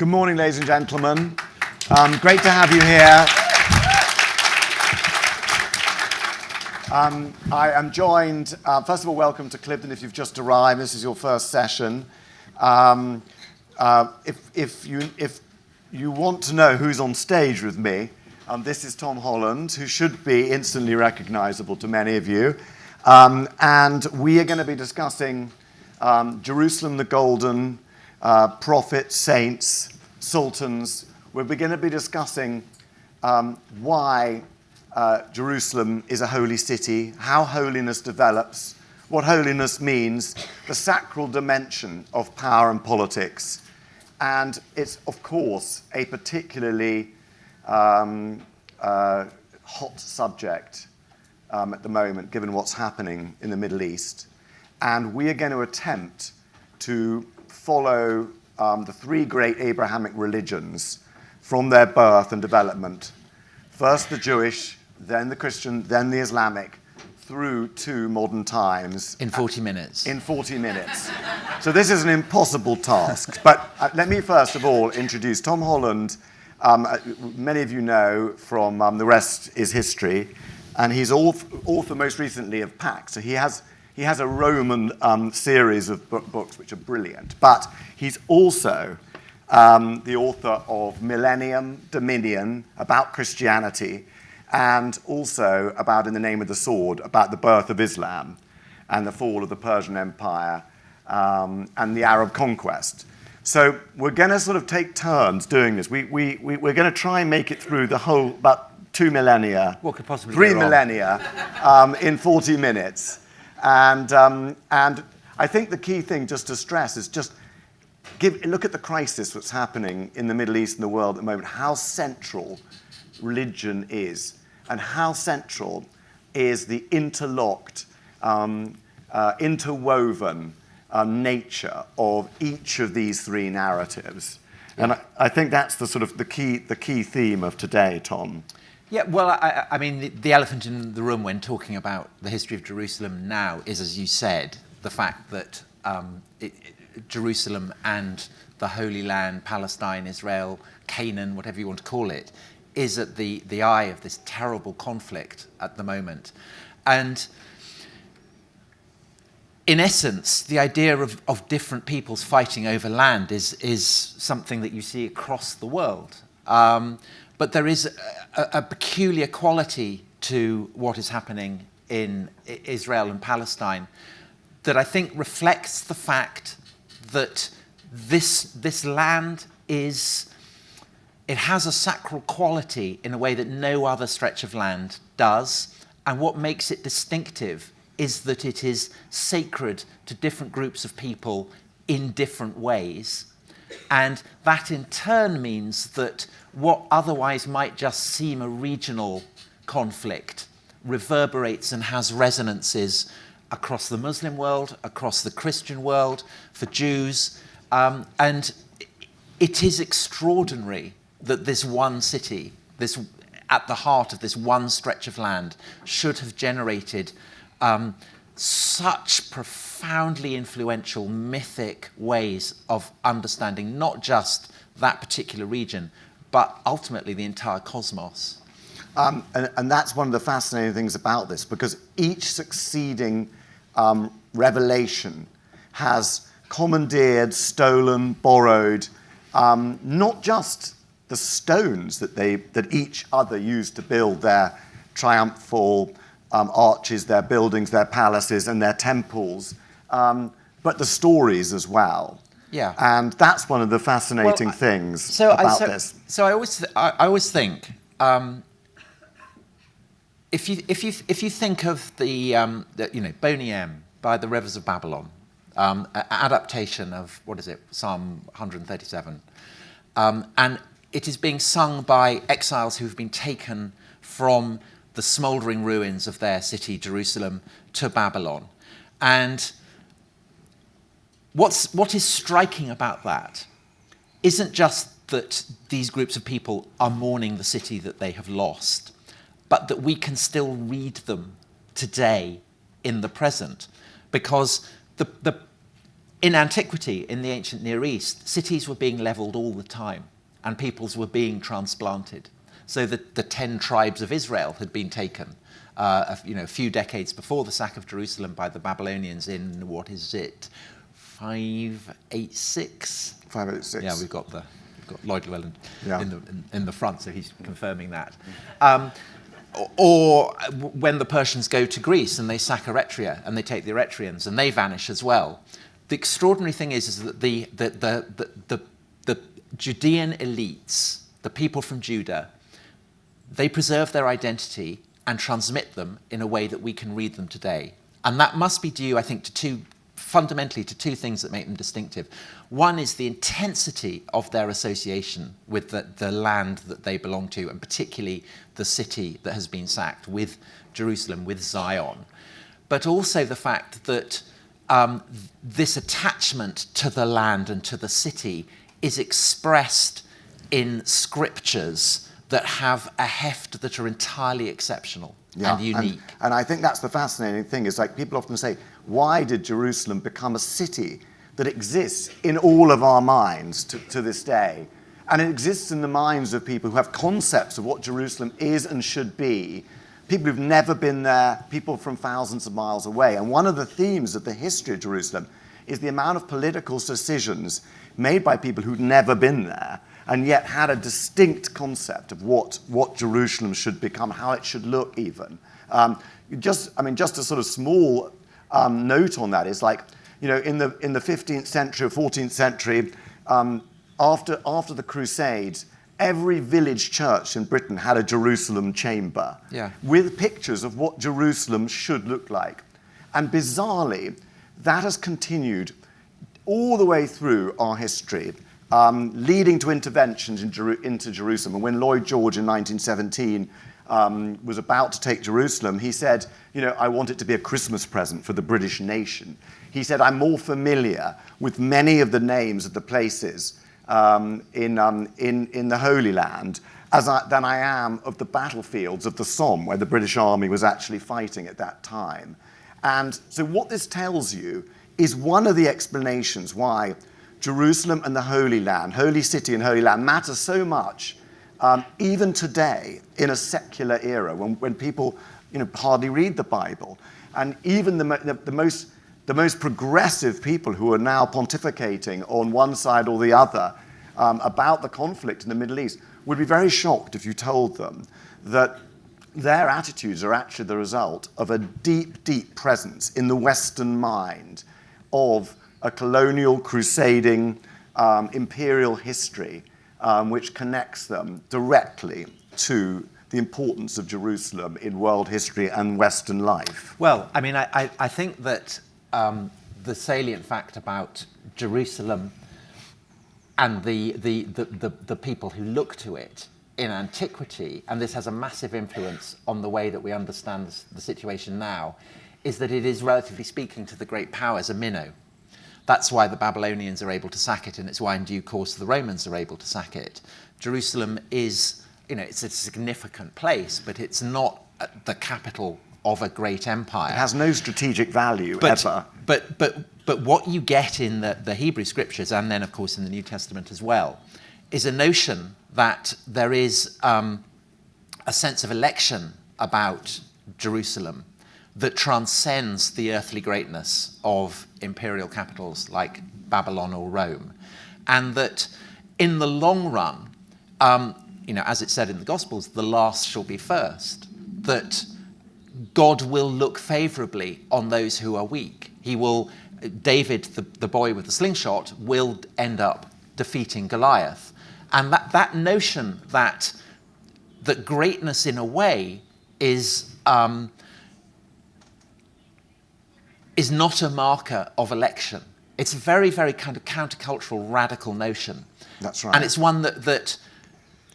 Good morning, ladies and gentlemen. Great to have you here. I am joined, first of all, welcome to Clifton if you've just arrived. This is your first session. If you want to know who's on stage with me, this is Tom Holland, who should be instantly recognizable to many of you. And we are going to be discussing Jerusalem the Golden, prophets, saints, sultans. We're going to be discussing why Jerusalem is a holy city, how holiness develops, what holiness means, the sacral dimension of power and politics. And it's, of course, a particularly hot subject at the moment, given what's happening in the Middle East. And we are going to attempt to follow the three great Abrahamic religions from their birth and development. First the Jewish, then the Christian, then the Islamic, through to modern times. In 40 minutes. In 40 minutes. So this is an impossible task. But let me first of all introduce Tom Holland. Many of you know from The Rest is History. And he's author most recently of Pax. So he has a Roman series of books which are brilliant. But he's also the author of Millennium, Dominion, about Christianity, and also about In the Name of the Sword, about the birth of Islam and the fall of the Persian Empire and the Arab conquest. So we're going to sort of take turns doing this. We're going to try and make it through the whole, about 2 millennia, what could possibly 3 millennia in 40 minutes. And I think the key thing just to stress is just look at the crisis that's happening in the Middle East and the world at the moment, how central religion is, and how central is the interlocked, interwoven nature of each of these three narratives. And I think that's the sort of the key theme of today, Tom. Yeah, well, I mean, the elephant in the room when talking about the history of Jerusalem now is, as you said, the fact that Jerusalem and the Holy Land, Palestine, Israel, Canaan, whatever you want to call it, is at the eye of this terrible conflict at the moment. And in essence, the idea of different peoples fighting over land is something that you see across the world. But there is a peculiar quality to what is happening in Israel and Palestine that I think reflects the fact that this land has a sacral quality in a way that no other stretch of land does. And what makes it distinctive is that it is sacred to different groups of people in different ways. And that in turn means that what otherwise might just seem a regional conflict reverberates and has resonances across the Muslim world, across the Christian world, for Jews. And it is extraordinary that this one city, at the heart of this one stretch of land, should have generated such profoundly influential, mythic ways of understanding not just that particular region, but ultimately the entire cosmos. And that's one of the fascinating things about this, because each succeeding revelation has commandeered, stolen, borrowed, not just the stones that each other used to build their triumphal arches, their buildings, their palaces, and their temples, but the stories as well. Yeah, and that's one of the fascinating things about this. So I always think if you think of the Boney M by the Rivers of Babylon, adaptation of Psalm 137, and it is being sung by exiles who have been taken from the smouldering ruins of their city, Jerusalem, to Babylon. And what is striking about that isn't just that these groups of people are mourning the city that they have lost, but that we can still read them today in the present. Because in antiquity, in the ancient Near East, cities were being leveled all the time and peoples were being transplanted. So that the 10 tribes of Israel had been taken a few decades before the sack of Jerusalem by the Babylonians in, what is it, 586? 586. Yeah, we've got Lloyd Llewellyn in the front, so he's confirming that. Or when the Persians go to Greece and they sack Eretria and they take the Eretrians and they vanish as well. The extraordinary thing is that the Judean elites, the people from Judah, they preserve their identity and transmit them in a way that we can read them today. And that must be due, I think, fundamentally to two things that make them distinctive. One is the intensity of their association with the land that they belong to, and particularly the city that has been sacked, with Jerusalem, with Zion. But also the fact that this attachment to the land and to the city is expressed in scriptures that have a heft that are entirely exceptional and unique. And I think that's the fascinating thing, is like people often say, why did Jerusalem become a city that exists in all of our minds to this day? And it exists in the minds of people who have concepts of what Jerusalem is and should be, people who've never been there, people from thousands of miles away. And one of the themes of the history of Jerusalem is the amount of political decisions made by people who'd never been there, and yet had a distinct concept of what Jerusalem should become, how it should look even. Just a sort of small note on that is like, in the 15th century or 14th century, after the Crusades, every village church in Britain had a Jerusalem chamber with pictures of what Jerusalem should look like. And bizarrely, that has continued all the way through our history, leading to interventions into Jerusalem. And when Lloyd George in 1917 was about to take Jerusalem, he said, I want it to be a Christmas present for the British nation. He said, I'm more familiar with many of the names of the places in the Holy Land than I am of the battlefields of the Somme, where the British Army was actually fighting at that time. And so what this tells you is one of the explanations why Jerusalem and the Holy Land, Holy City and Holy Land, matter so much, even today in a secular era when people hardly read the Bible. And even the most progressive people who are now pontificating on one side or the other about the conflict in the Middle East would be very shocked if you told them that their attitudes are actually the result of a deep, deep presence in the Western mind of a colonial, crusading, imperial history which connects them directly to the importance of Jerusalem in world history and Western life. Well, I think that the salient fact about Jerusalem and the people who look to it in antiquity, and this has a massive influence on the way that we understand the situation now, is that it is, relatively speaking, to the great powers a minnow. That's why the Babylonians are able to sack it, and it's why in due course the Romans are able to sack it. Jerusalem is, it's a significant place, but it's not the capital of a great empire. It has no strategic value ever. But what you get in the Hebrew scriptures, and then of course in the New Testament as well, is a notion that there is a sense of election about Jerusalem that transcends the earthly greatness of imperial capitals like Babylon or Rome. And that in the long run, as it said in the Gospels, the last shall be first, that God will look favorably on those who are weak. David, the boy with the slingshot, will end up defeating Goliath. And that notion that greatness in a way is not a marker of election. It's a very, very kind of countercultural, radical notion. That's right. And it's one that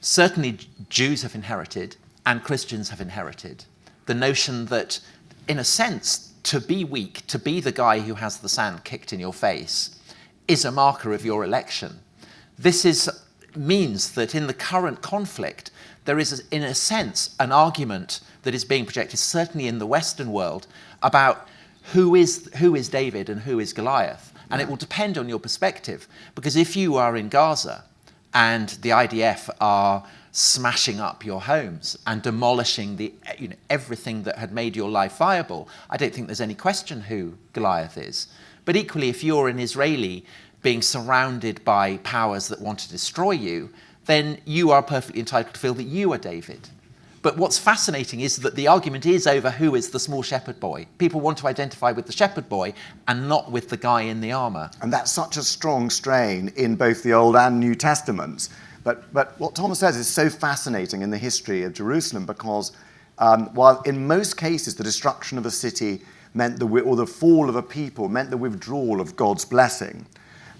certainly Jews have inherited and Christians have inherited. The notion that, in a sense, to be weak, to be the guy who has the sand kicked in your face, is a marker of your election. This means that in the current conflict, there is, in a sense, an argument that is being projected, certainly in the Western world, about who is David and who is Goliath. And it will depend on your perspective. Because if you are in Gaza and the IDF are smashing up your homes and demolishing everything that had made your life viable, I don't think there's any question who Goliath is. But equally, if you're an Israeli being surrounded by powers that want to destroy you, then you are perfectly entitled to feel that you are David. But what's fascinating is that the argument is over who is the small shepherd boy. People want to identify with the shepherd boy and not with the guy in the armour. And that's such a strong strain in both the Old and New Testaments. But what Thomas says is so fascinating in the history of Jerusalem, because while in most cases the destruction of a city meant or the fall of a people meant the withdrawal of God's blessing,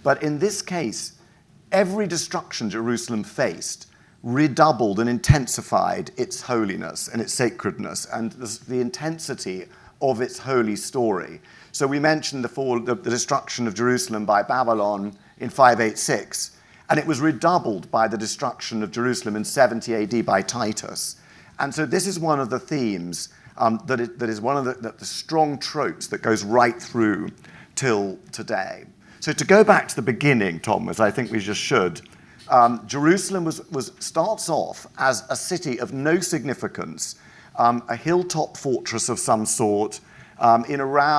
but in this case, every destruction Jerusalem faced redoubled and intensified its holiness and its sacredness and the intensity of its holy story. So we mentioned the destruction of Jerusalem by Babylon in 586. And it was redoubled by the destruction of Jerusalem in 70 AD by Titus. And so this is one of the themes that is one of the strong tropes that goes right through till today. So to go back to the beginning, Tom, as I think we just should, Jerusalem starts off as a city of no significance, a hilltop fortress of some sort, governed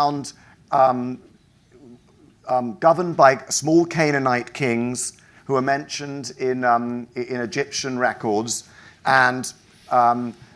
by small Canaanite kings who are mentioned in Egyptian records, and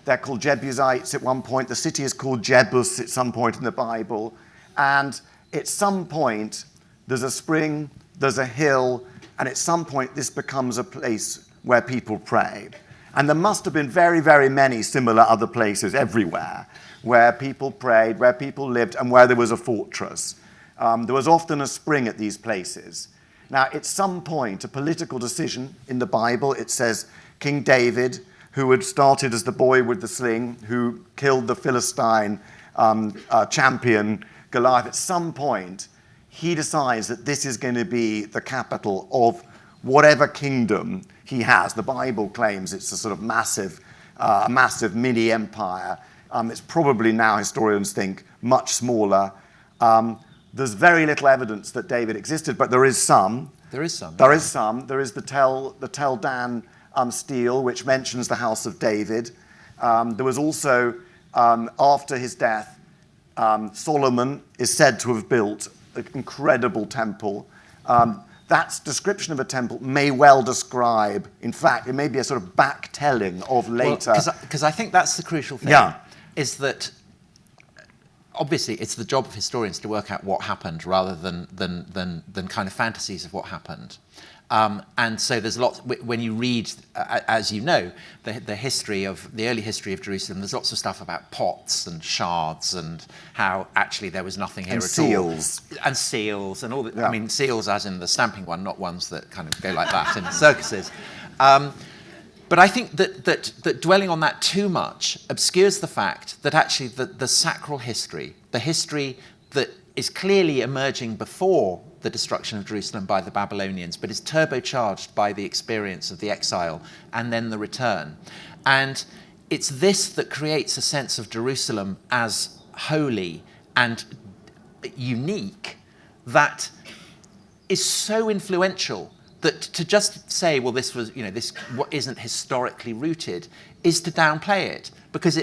they're called Jebusites at one point. The city is called Jebus at some point in the Bible, and at some point there's a spring, there's a hill, and at some point this becomes a place where people pray. And there must have been very, very many similar other places everywhere where people prayed, where people lived, and where there was a fortress. There was often a spring at these places. Now, at some point, a political decision in the Bible, it says King David, who had started as the boy with the sling, who killed the Philistine champion Goliath, at some point, he decides that this is going to be the capital of whatever kingdom he has. The Bible claims it's a sort of massive mini empire. It's probably now, historians think, much smaller. There's very little evidence that David existed, but there is some. There is some. There is some. There is the Tel Dan stele, which mentions the house of David. There was also, after his death, Solomon is said to have built an incredible temple. That description of a temple may well describe, in fact, it may be a sort of back-telling of later. Because I think that's the crucial thing, is that obviously it's the job of historians to work out what happened rather than kind of fantasies of what happened. And so there's lots, when you read, as you know, the early history of Jerusalem, there's lots of stuff about pots and shards and how actually there was nothing here and at seals. all. And seals. And all that. Yeah. I mean, seals as in the stamping one, not ones that kind of go like that in circuses. But I think that dwelling on that too much obscures the fact that actually the sacral history, the history that is clearly emerging before the destruction of Jerusalem by the Babylonians, but is turbocharged by the experience of the exile and then the return. And it's this that creates a sense of Jerusalem as holy and unique that is so influential that to just say, well, this was, this what isn't historically rooted, is to downplay it, because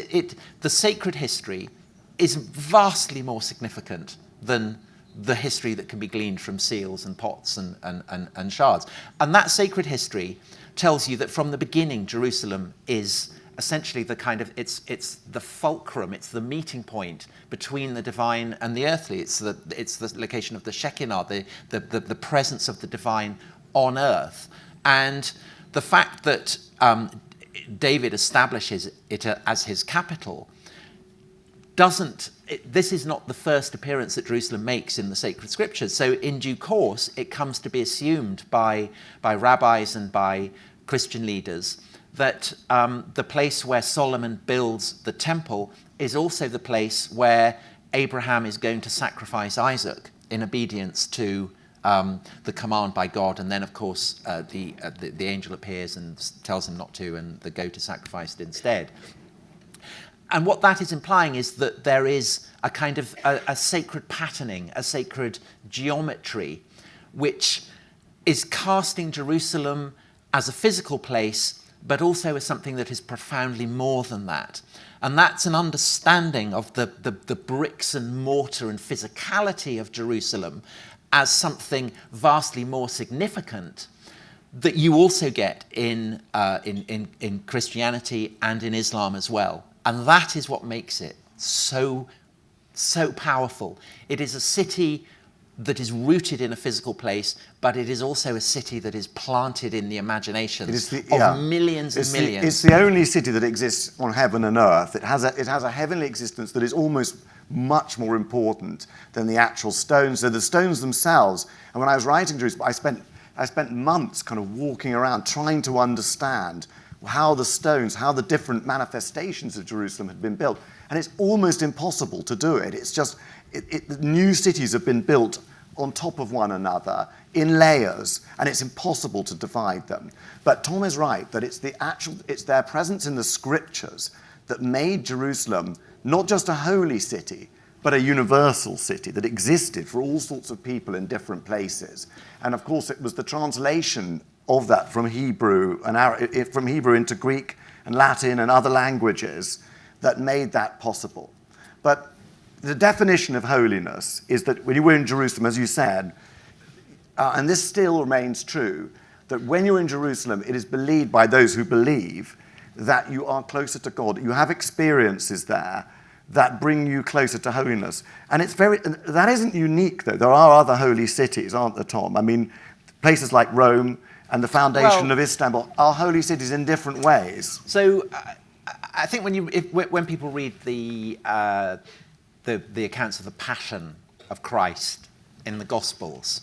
the sacred history is vastly more significant than the history that can be gleaned from seals and pots and shards. And that sacred history tells you that from the beginning, Jerusalem is essentially the kind of, it's the fulcrum, it's the meeting point between the divine and the earthly. It's the location of the Shekinah, the presence of the divine on earth. And the fact that David establishes it as his capital this is not the first appearance that Jerusalem makes in the sacred scriptures. So in due course, it comes to be assumed by rabbis and by Christian leaders that the place where Solomon builds the temple is also the place where Abraham is going to sacrifice Isaac in obedience to the command by God. And then, of course, the angel appears and tells him not to, and the goat is sacrificed instead. And what that is implying is that there is a kind of a sacred patterning, a sacred geometry, which is casting Jerusalem as a physical place, but also as something that is profoundly more than that. And that's an understanding of the bricks and mortar and physicality of Jerusalem as something vastly more significant that you also get in Christianity and in Islam as well. And that is what makes it so powerful. It is a city that is rooted in a physical place, but it is also a city that is planted in the imaginations of millions and millions. It's the only city that exists on heaven and earth. It has a heavenly existence that is almost much more important than the actual stones. So the stones themselves, and when I was writing Jerusalem, I spent months kind of walking around trying to understand how the stones, how the different manifestations of Jerusalem had been built. And it's almost impossible to do it. It's just, new cities have been built on top of one another in layers, and it's impossible to divide them. But Tom is right that it's their presence in the Scriptures that made Jerusalem not just a holy city, but a universal city that existed for all sorts of people in different places. And of course, it was the translation of that from Hebrew into Greek and Latin and other languages that made that possible. But the definition of holiness is that when you were in Jerusalem, as you said, and this still remains true, that when you're in Jerusalem, it is believed by those who believe that you are closer to God. You have experiences there that bring you closer to holiness. And that isn't unique, though. There are other holy cities, aren't there, Tom? I mean, places like Rome and the foundation of Istanbul are holy cities in different ways. So I think when people read the accounts of the Passion of Christ in the Gospels,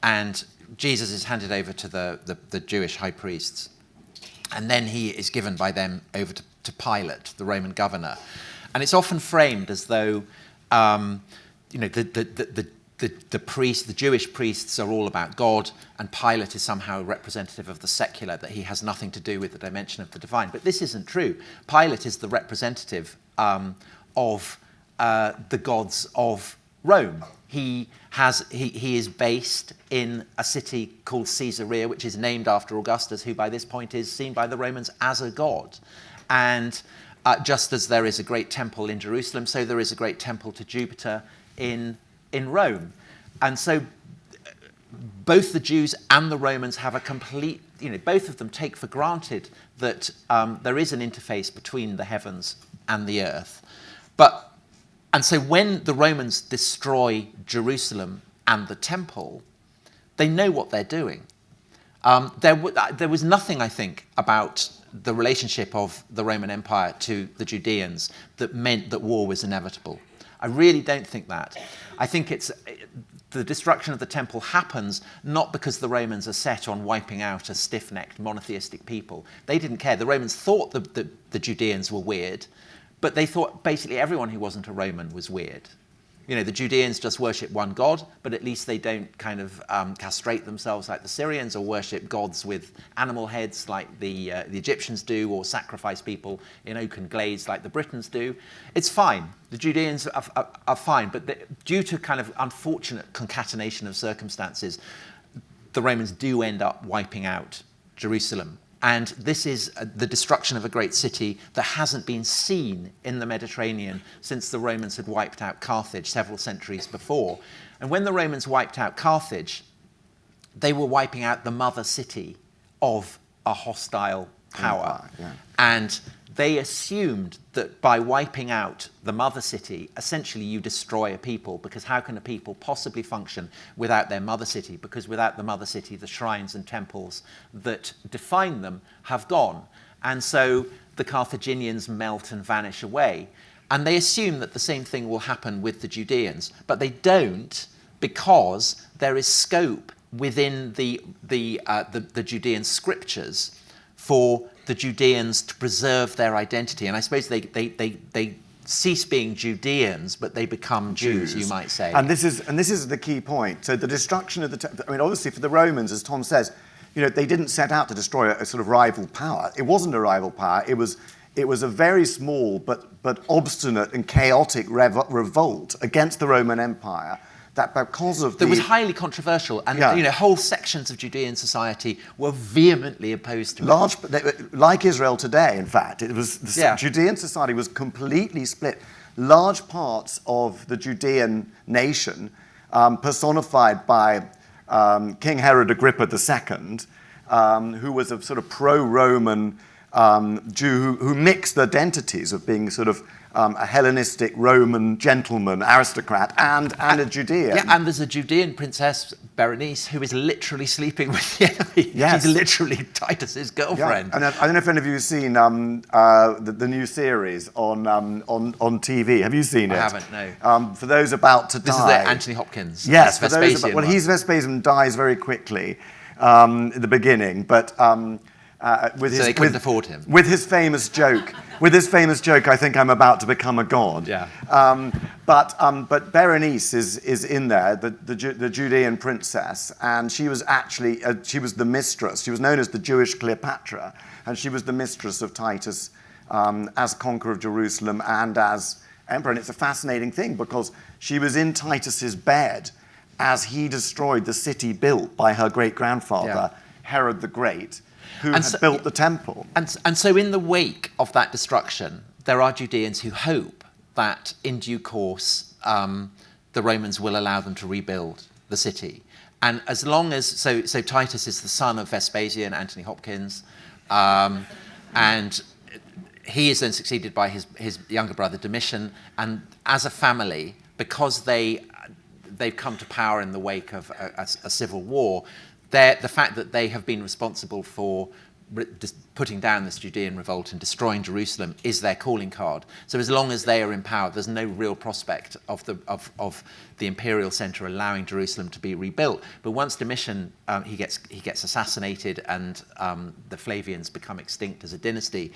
and Jesus is handed over to the Jewish high priests, and then he is given by them over to Pilate, the Roman governor. And it's often framed as though the Jewish priests are all about God, and Pilate is somehow representative of the secular, that he has nothing to do with the dimension of the divine. But this isn't true. Pilate is the representative of the gods of Rome. He is based in a city called Caesarea, which is named after Augustus, who by this point is seen by the Romans as a god. And just as there is a great temple in Jerusalem, so there is a great temple to Jupiter in Rome. And so both the Jews and the Romans have a complete, both of them take for granted that there is an interface between the heavens and the earth. And so when the Romans destroy Jerusalem and the temple, they know what they're doing. There was nothing, I think, about the relationship of the Roman Empire to the Judeans that meant that war was inevitable. I really don't think that. I think the destruction of the temple happens not because the Romans are set on wiping out a stiff-necked monotheistic people. They didn't care. The Romans thought the Judeans were weird, but they thought basically everyone who wasn't a Roman was weird. The Judeans just worship one god, but at least they don't kind of castrate themselves like the Syrians, or worship gods with animal heads like the Egyptians do, or sacrifice people in oaken glades like the Britons do. It's fine. The Judeans are fine, but due to kind of unfortunate concatenation of circumstances, the Romans do end up wiping out Jerusalem. And this is the destruction of a great city that hasn't been seen in the Mediterranean since the Romans had wiped out Carthage several centuries before. And when the Romans wiped out Carthage, they were wiping out the mother city of a hostile power. Yeah. And they assumed that by wiping out the mother city, essentially you destroy a people, because how can a people possibly function without their mother city? Because without the mother city, the shrines and temples that define them have gone. And so the Carthaginians melt and vanish away. And they assume that the same thing will happen with the Judeans, but they don't, because there is scope within the Judean scriptures for the Judeans to preserve their identity. And I suppose they cease being Judeans, but they become Jews, you might say. And this is the key point. So the destruction of obviously for the Romans, as Tom says, they didn't set out to destroy a sort of rival power. It wasn't a rival power. It was it was a very small but obstinate and chaotic revolt against the Roman Empire that because of that was highly controversial, and whole sections of Judean society were vehemently opposed to it. Like Israel today, in fact, Judean society was completely split. Large parts of the Judean nation, personified by King Herod Agrippa II, who was a sort of pro-Roman Jew who mixed the identities of being sort of a Hellenistic Roman gentleman, aristocrat, and a Judean. Yeah, and there's a Judean princess, Berenice, who is literally sleeping with the enemy. Yes. She's literally Titus's girlfriend. Yeah. And I don't know if any of you have seen the new series on TV. Have you seen it? I haven't, no. For those about to die. This is Anthony Hopkins. Yes, for those he's Vespasian, dies very quickly at the beginning, but they couldn't afford him. With his famous joke, I think I'm about to become a god. Yeah. But Berenice is in there, the Judean princess, and she was actually she was the mistress. She was known as the Jewish Cleopatra, and she was the mistress of Titus as conqueror of Jerusalem and as emperor. And it's a fascinating thing because she was in Titus's bed as he destroyed the city built by her great-grandfather, Herod the Great, who had built the temple. And so in the wake of that destruction, there are Judeans who hope that in due course the Romans will allow them to rebuild the city. And as long as, so Titus is the son of Vespasian, Anthony Hopkins, and he is then succeeded by his younger brother Domitian, and as a family, because they've come to power in the wake of a civil war, the fact that they have been responsible for putting down this Judean revolt and destroying Jerusalem is their calling card. So as long as they are in power, there's no real prospect of the imperial centre allowing Jerusalem to be rebuilt. But once Domitian he gets assassinated, and the Flavians become extinct as a dynasty,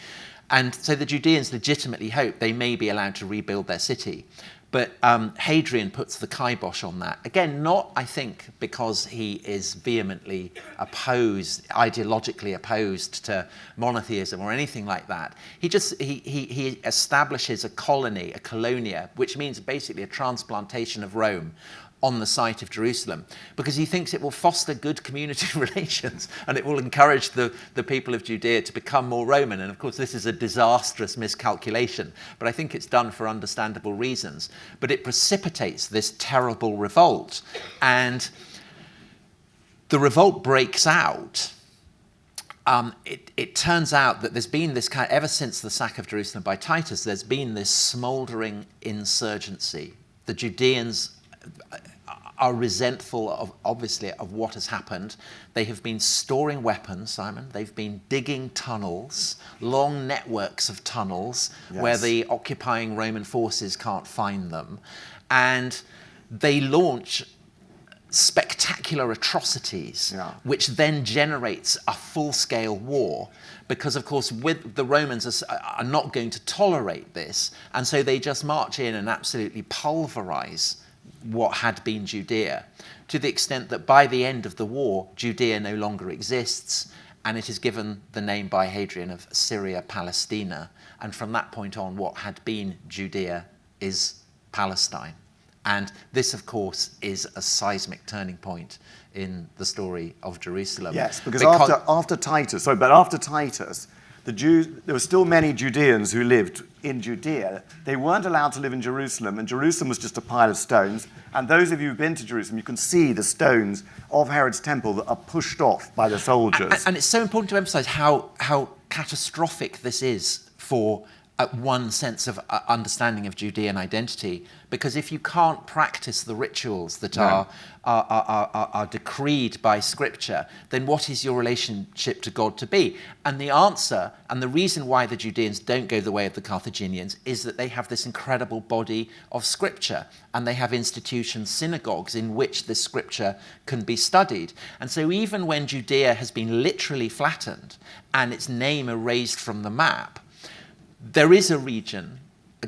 and so the Judeans legitimately hope they may be allowed to rebuild their city. But Hadrian puts the kibosh on that. Again, not, I think, because he is vehemently ideologically opposed to monotheism or anything like that. He establishes a colony, a colonia, which means basically a transplantation of Rome on the site of Jerusalem, because he thinks it will foster good community relations and it will encourage the people of Judea to become more Roman. And of course, this is a disastrous miscalculation, but I think it's done for understandable reasons. But it precipitates this terrible revolt, and the revolt breaks out. It turns out that there's been this ever since the sack of Jerusalem by Titus, there's been this smouldering insurgency. The Judeans are resentful of what has happened. They have been storing weapons, Simon. They've been digging tunnels, long networks of tunnels, where the occupying Roman forces can't find them. And they launch spectacular atrocities, which then generates a full-scale war, because of course the Romans are not going to tolerate this, and so they just march in and absolutely pulverize what had been Judea, to the extent that by the end of the war, Judea no longer exists, and it is given the name by Hadrian of Syria Palestina, and from that point on, what had been Judea is Palestine. And this, of course, is a seismic turning point in the story of Jerusalem. Yes, because after Titus, there were still many Judeans who lived in Judea. They weren't allowed to live in Jerusalem, and Jerusalem was just a pile of stones. And those of you who've been to Jerusalem, you can see the stones of Herod's temple that are pushed off by the soldiers. And it's so important to emphasize how catastrophic this is for one sense of understanding of Judean identity, because if you can't practice the rituals that are decreed by Scripture, then what is your relationship to God to be? And the answer, and the reason why the Judeans don't go the way of the Carthaginians, is that they have this incredible body of Scripture, and they have institutions, synagogues, in which this Scripture can be studied. And so even when Judea has been literally flattened and its name erased from the map, there is a region,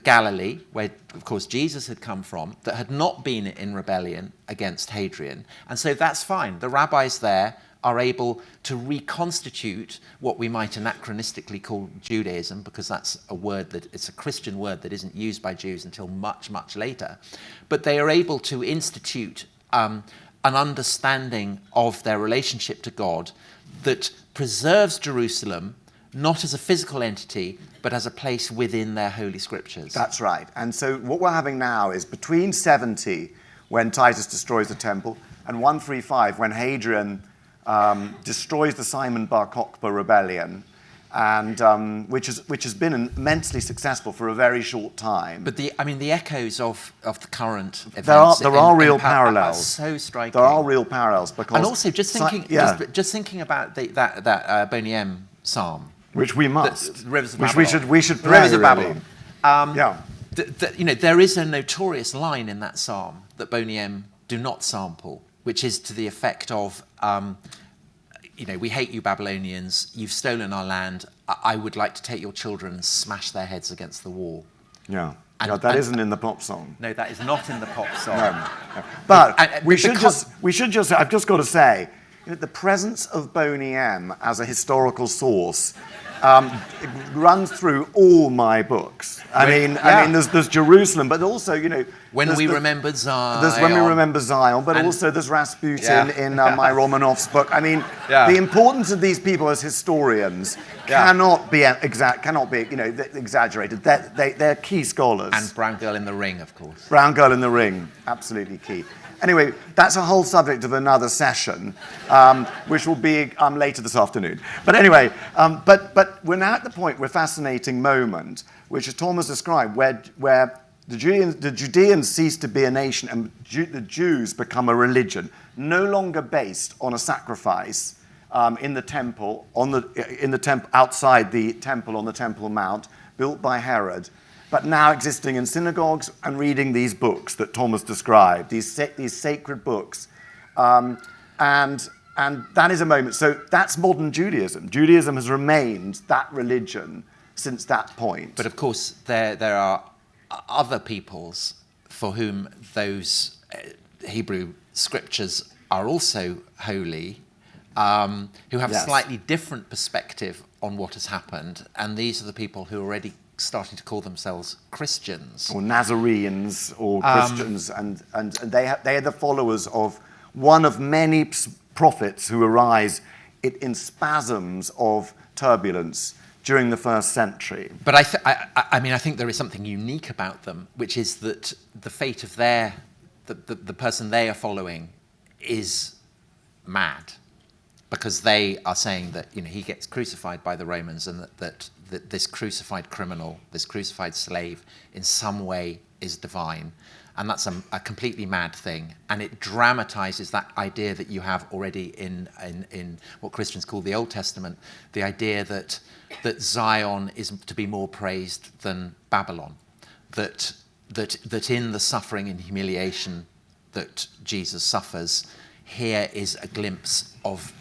Galilee, where, of course, Jesus had come from, that had not been in rebellion against Hadrian. And so that's fine. The rabbis there are able to reconstitute what we might anachronistically call Judaism, because that's it's a Christian word that isn't used by Jews until much, much later. But they are able to institute an understanding of their relationship to God that preserves Jerusalem not as a physical entity, but as a place within their holy scriptures. That's right. And so what we're having now is between 70, when Titus destroys the temple, and 135, when Hadrian destroys the Simon Bar Kokhba rebellion, and which has been immensely successful for a very short time. But the echoes of the current events there are real parallels. Are so striking. There are real parallels because, and also just thinking about that Boney M psalm, which we must, the Rivers of which Babylon. we should The pray, Rivers of really. Babylon. There is a notorious line in that psalm that Boney M do not sample, which is to the effect of, we hate you Babylonians, you've stolen our land, I would like to take your children and smash their heads against the wall. Yeah, that isn't in the pop song. No, that is not in the pop song. No. But we should just, I've just got to say, the presence of Boney M as a historical source it runs through all my books. I mean, there's Jerusalem, but also, When We Remember Zion. There's When We Remember Zion, but also there's Rasputin in my Romanov's book. I mean, the importance of these people as historians cannot be exaggerated. They're key scholars. And Brown Girl in the Ring, of course. Brown Girl in the Ring, absolutely key. Anyway, that's a whole subject of another session, which will be later this afternoon. But anyway, but we're now at the point, we're fascinating moment, which as Tom has described, where the Judeans cease to be a nation and the Jews become a religion, no longer based on a sacrifice in the temple, outside the temple on the Temple Mount, built by Herod, but now existing in synagogues and reading these books that Thomas described, these sacred books. And that is a moment. So that's modern Judaism. Judaism has remained that religion since that point. But of course, there are other peoples for whom those Hebrew scriptures are also holy, who have a slightly different perspective on what has happened. And these are the people who are already starting to call themselves Christians. Or Nazarenes, or Christians, and they are the followers of one of many prophets who arise in spasms of turbulence during the first century. But I think there is something unique about them, which is that the fate of the person they are following is mad, because they are saying that he gets crucified by the Romans, and that this crucified criminal, this crucified slave, in some way is divine. And that's a completely mad thing. And it dramatizes that idea that you have already in what Christians call the Old Testament, the idea that Zion is to be more praised than Babylon, that in the suffering and humiliation that Jesus suffers, here is a glimpse of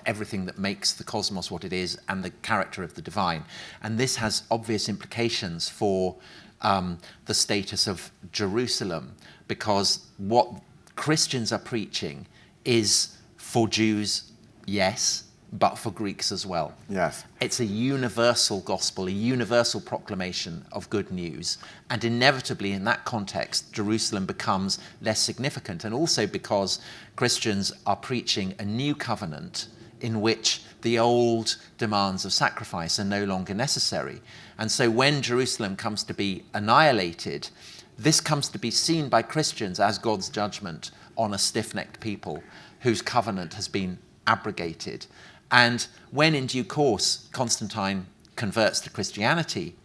everything that makes the cosmos what it is and the character of the divine. And this has obvious implications for the status of Jerusalem, because what Christians are preaching is for Jews, yes, but for Greeks as well. Yes. It's a universal gospel, a universal proclamation of good news. And inevitably, in that context, Jerusalem becomes less significant. And also because Christians are preaching a new covenant in which the old demands of sacrifice are no longer necessary. And so when Jerusalem comes to be annihilated, this comes to be seen by Christians as God's judgment on a stiff-necked people whose covenant has been abrogated. And when in due course Constantine converts to Christianity,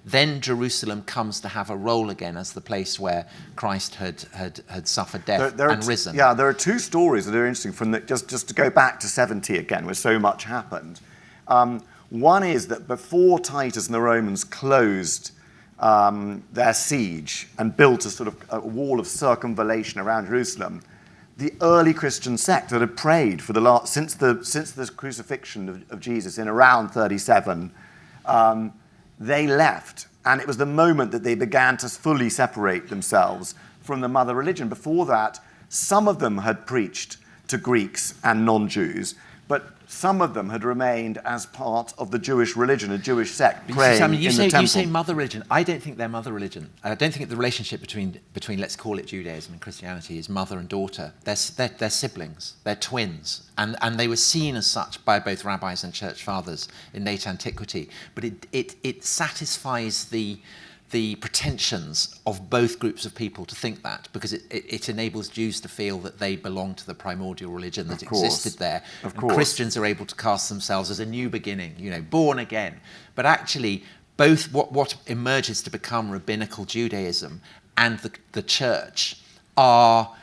then Jerusalem comes to have a role again as the place where Christ had suffered death and risen. Yeah, there are two stories that are interesting from just to go back to 70 again, where so much happened. One is that before Titus and the Romans closed their siege and built a sort of a wall of circumvallation around Jerusalem, the early Christian sect that had prayed for since the crucifixion of Jesus in around 37, they left. And it was the moment that they began to fully separate themselves from the mother religion. Before that, some of them had preached to Greeks and non-Jews, but some of them had remained as part of the Jewish religion, a Jewish sect praying in the temple. You say mother religion. I don't think they're mother religion. I don't think the relationship between let's call it Judaism and Christianity is mother and daughter. They're siblings. They're twins, and they were seen as such by both rabbis and church fathers in late antiquity. But it satisfies the pretensions of both groups of people to think that, because it enables Jews to feel that they belong to the primordial religion that existed there. Of course. Christians are able to cast themselves as a new beginning, born again. But actually, both what emerges to become rabbinical Judaism and the church are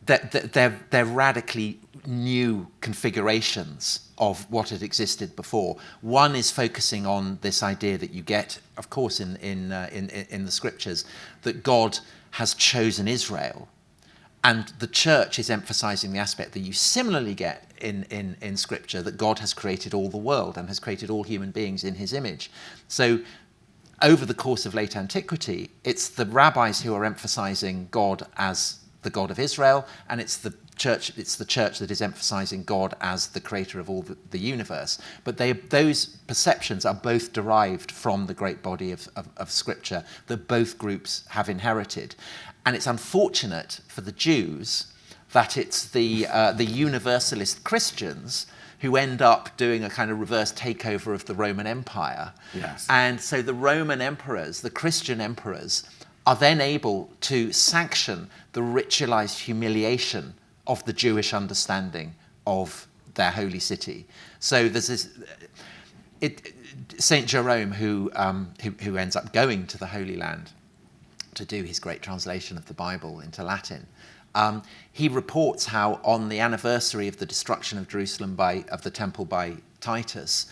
they're radically new configurations of what had existed before. One is focusing on this idea that you get, of course, in the scriptures, that God has chosen Israel, and the church is emphasizing the aspect that you similarly get in scripture, that God has created all the world and has created all human beings in his image. So over the course of late antiquity, it's the rabbis who are emphasizing God as the God of Israel, and it's the church that is emphasizing God as the creator of all the universe. But those perceptions are both derived from the great body of scripture that both groups have inherited. And it's unfortunate for the Jews that it's the universalist Christians who end up doing a kind of reverse takeover of the Roman Empire. Yes. And so the Roman emperors, the Christian emperors, are then able to sanction the ritualized humiliation of the Jewish understanding of their holy city. So there's this... Saint Jerome, who ends up going to the Holy Land to do his great translation of the Bible into Latin, he reports how on the anniversary of the destruction of Jerusalem of the temple by Titus,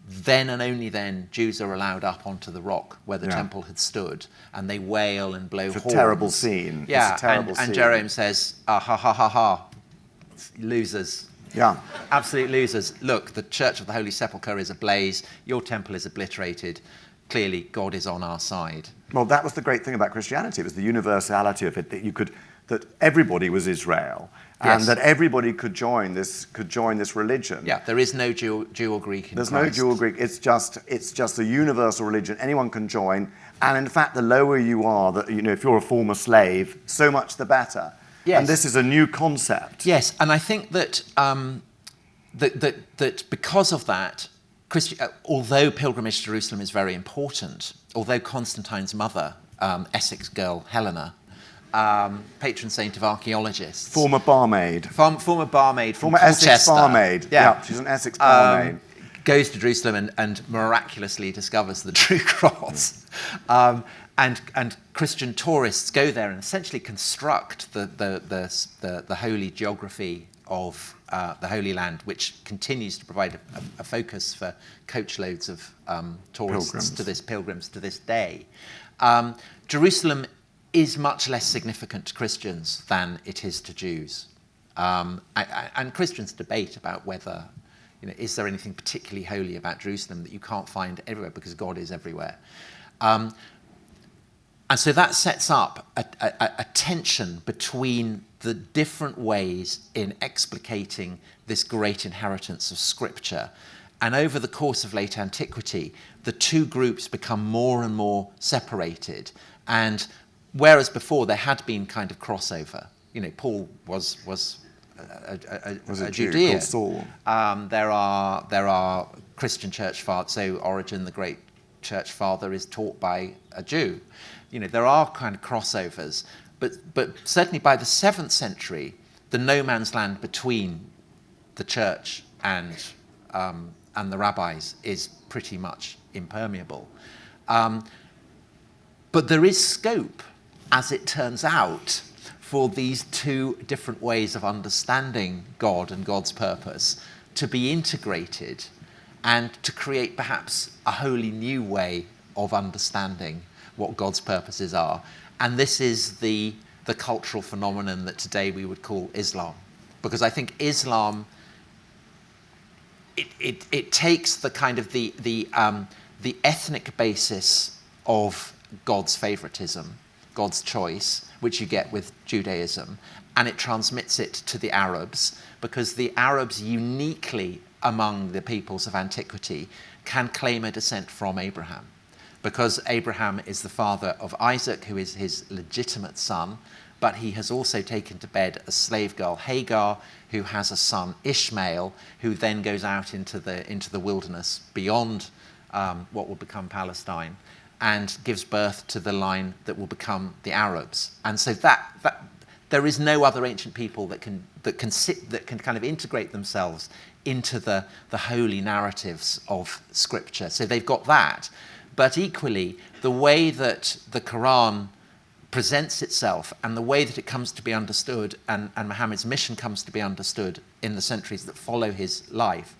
then and only then Jews are allowed up onto the rock where the temple had stood, and they wail and blow horns. It's a terrible scene. Yeah, it's a terrible scene. And Jerome says, ha ha ha ha, losers. Yeah. Absolute losers. Look, the Church of the Holy Sepulchre is ablaze, your temple is obliterated, clearly God is on our side. Well, that was the great thing about Christianity. It was the universality of it, that everybody was Israel, and that everybody could join this religion. Yeah, there is no Jew or Greek in There's Christ. no Jew or Greek. It's just a universal religion. Anyone can join, and in fact, the lower you are, if you're a former slave, so much the better. Yes. And this is a new concept. Yes, and I think that that because of that, although pilgrimage to Jerusalem is very important, although Constantine's mother, Essex girl Helena, patron saint of archaeologists, Former barmaid. Former barmaid from Former Colchester. Essex barmaid. Yeah, she's an Essex barmaid. Goes to Jerusalem and miraculously discovers the true cross. And Christian tourists go there and essentially construct the holy geography of the Holy Land, which continues to provide a focus for coachloads of pilgrims to this day. Jerusalem is much less significant to Christians than it is to Jews. And Christians debate about whether, is there anything particularly holy about Jerusalem that you can't find everywhere, because God is everywhere. And so that sets up a tension between the different ways in explicating this great inheritance of Scripture. And over the course of late antiquity, the two groups become more and more separated. And whereas before there had been kind of crossover, Paul was a Judean. Called Saul. There are Christian church fathers. So Origen, the great church father, is taught by a Jew. There are kind of crossovers, but certainly by the 7th century, the no man's land between the church and the rabbis is pretty much impermeable. But there is scope, as it turns out, for these two different ways of understanding God and God's purpose to be integrated and to create perhaps a wholly new way of understanding what God's purposes are. And this is the cultural phenomenon that today we would call Islam. Because I think Islam, it takes the kind of the ethnic basis of God's favoritism, God's choice, which you get with Judaism, and it transmits it to the Arabs, because the Arabs uniquely among the peoples of antiquity can claim a descent from Abraham, because Abraham is the father of Isaac, who is his legitimate son, but he has also taken to bed a slave girl, Hagar, who has a son, Ishmael, who then goes out into the wilderness beyond what will become Palestine, and gives birth to the line that will become the Arabs. And so that there is no other ancient people that can kind of integrate themselves into the holy narratives of Scripture. So they've got that. But equally, the way that the Quran presents itself and the way that it comes to be understood, and Muhammad's mission comes to be understood in the centuries that follow his life,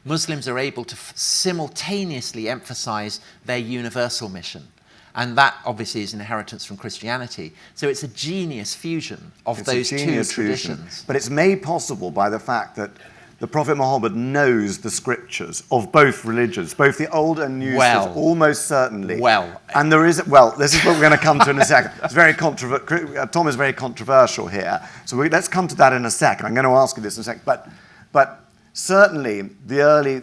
Muslims are able to simultaneously emphasize their universal mission. And that obviously is an inheritance from Christianity. So it's a genius fusion of those two traditions. But it's made possible by the fact that the Prophet Muhammad knows the scriptures of both religions, both the Old and New, almost certainly. And there is, this is what we're going to come to in a second. It's very Tom is very controversial here. So let's come to that in a second. I'm going to ask you this in a second. But certainly the early,